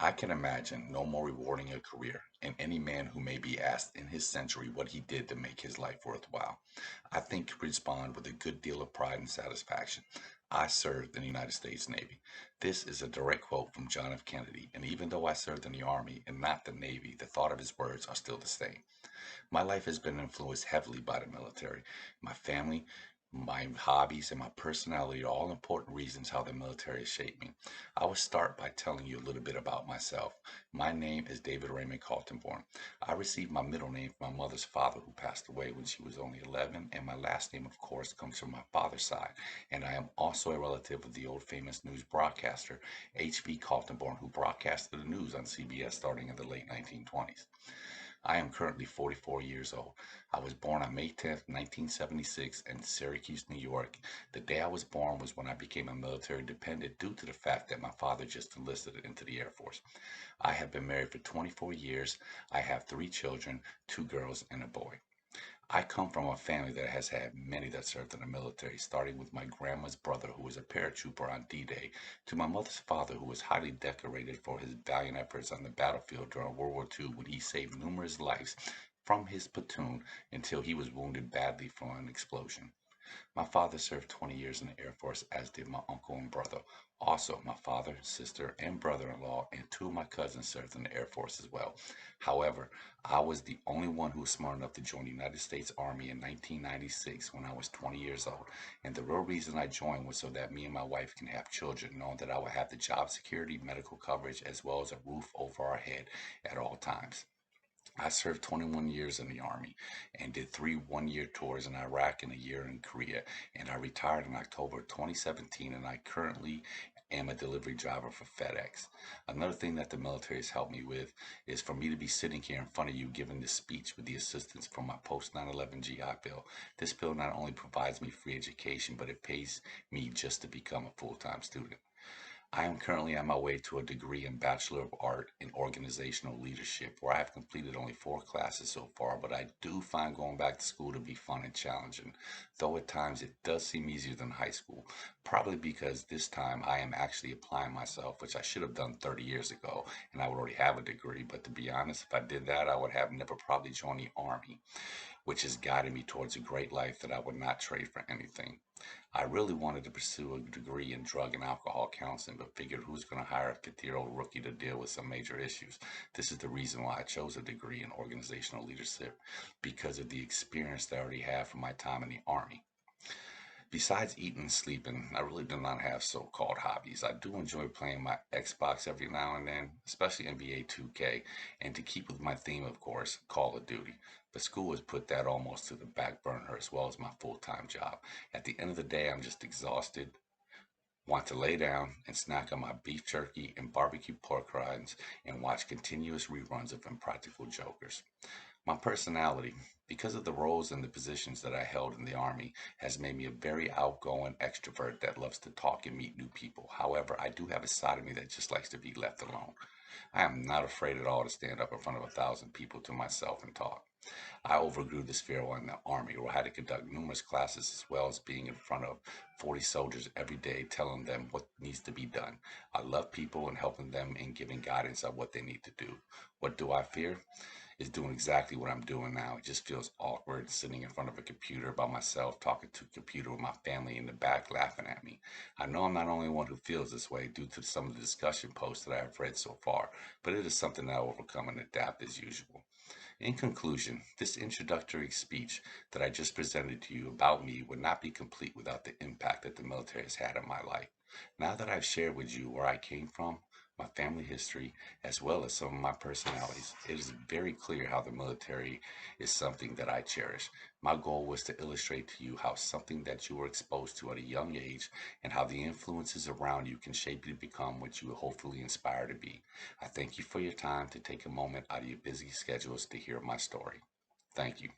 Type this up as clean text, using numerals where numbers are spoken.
I can imagine no more rewarding a career in any man who may be asked in his century what he did to make his life worthwhile. I think he respond with a good deal of pride and satisfaction. I served in the United States Navy. This is a direct quote from John F. Kennedy, and even though I served in the Army and not the Navy, the thought of his words are still the same. My life has been influenced heavily by the military. My family, my hobbies, and my personality are all important reasons how the military has shaped me. I will start by telling you a little bit about myself. My name is David Raymond Kaltenborn. I received my middle name from my mother's father, who passed away when she was only 11, and my last name, of course, comes from my father's side. And I am also a relative of the old famous news broadcaster, H.V. Kaltenborn, who broadcasted the news on CBS starting in the late 1920s. I am currently 44 years old. I was born on May 10th, 1976 in Syracuse, New York. The day I was born was when I became a military dependent due to the fact that my father just enlisted into the Air Force. I have been married for 24 years. I have three children, two girls and a boy. I come from a family that has had many that served in the military, starting with my grandma's brother, who was a paratrooper on D-Day, to my mother's father, who was highly decorated for his valiant efforts on the battlefield during World War II when he saved numerous lives from his platoon until he was wounded badly from an explosion. My father served 20 years in the Air Force, as did my uncle and brother. Also, my father, sister, and brother-in-law and two of my cousins served in the Air Force as well. However, I was the only one who was smart enough to join the United States Army in 1996 when I was 20 years old. And the real reason I joined was so that me and my wife can have children, knowing that I would have the job security, medical coverage, as well as a roof over our head at all times. I served 21 years in the Army and did three one-year tours in Iraq and a year in Korea. And I retired in October 2017, and I currently am a delivery driver for FedEx. Another thing that the military has helped me with is for me to be sitting here in front of you giving this speech with the assistance from my post 9/11 GI Bill. This bill not only provides me free education, but it pays me just to become a full-time student. I am currently on my way to a degree in Bachelor of Art in Organizational Leadership, where I have completed only four classes so far, but I do find going back to school to be fun and challenging, though at times it does seem easier than high school, probably because this time I am actually applying myself, which I should have done 30 years ago, and I would already have a degree, but to be honest, if I did that, I would have never probably joined the Army, which has guided me towards a great life that I would not trade for anything. I really wanted to pursue a degree in drug and alcohol counseling, but figured who's going to hire a 50-year-old rookie to deal with some major issues. This is the reason why I chose a degree in organizational leadership, because of the experience that I already have from my time in the Army. Besides eating and sleeping, I really do not have so-called hobbies. I do enjoy playing my Xbox every now and then, especially NBA 2K, and to keep with my theme, of course, Call of Duty. But school has put that almost to the back burner as well as my full-time job. At the end of the day, I'm just exhausted, want to lay down and snack on my beef jerky and barbecue pork rinds and watch continuous reruns of Impractical Jokers. My personality, because of the roles and the positions that I held in the Army, has made me a very outgoing extrovert that loves to talk and meet new people. However, I do have a side of me that just likes to be left alone. I am not afraid at all to stand up in front of 1,000 people to myself and talk. I overgrew this fear while in the Army, where I had to conduct numerous classes as well as being in front of 40 soldiers every day telling them what needs to be done. I love people and helping them and giving guidance on what they need to do. What do I fear? Is doing exactly what I'm doing now. It just feels awkward sitting in front of a computer by myself, talking to a computer with my family in the back laughing at me. I know I'm not the only one who feels this way due to some of the discussion posts that I have read so far, but it is something that I overcome and adapt as usual. In conclusion, this introductory speech that I just presented to you about me would not be complete without the impact that the military has had on my life. Now that I've shared with you where I came from, my family history, as well as some of my personalities, it is very clear how the military is something that I cherish. My goal was to illustrate to you how something that you were exposed to at a young age and how the influences around you can shape you to become what you will hopefully inspire to be. I thank you for your time to take a moment out of your busy schedules to hear my story. Thank you.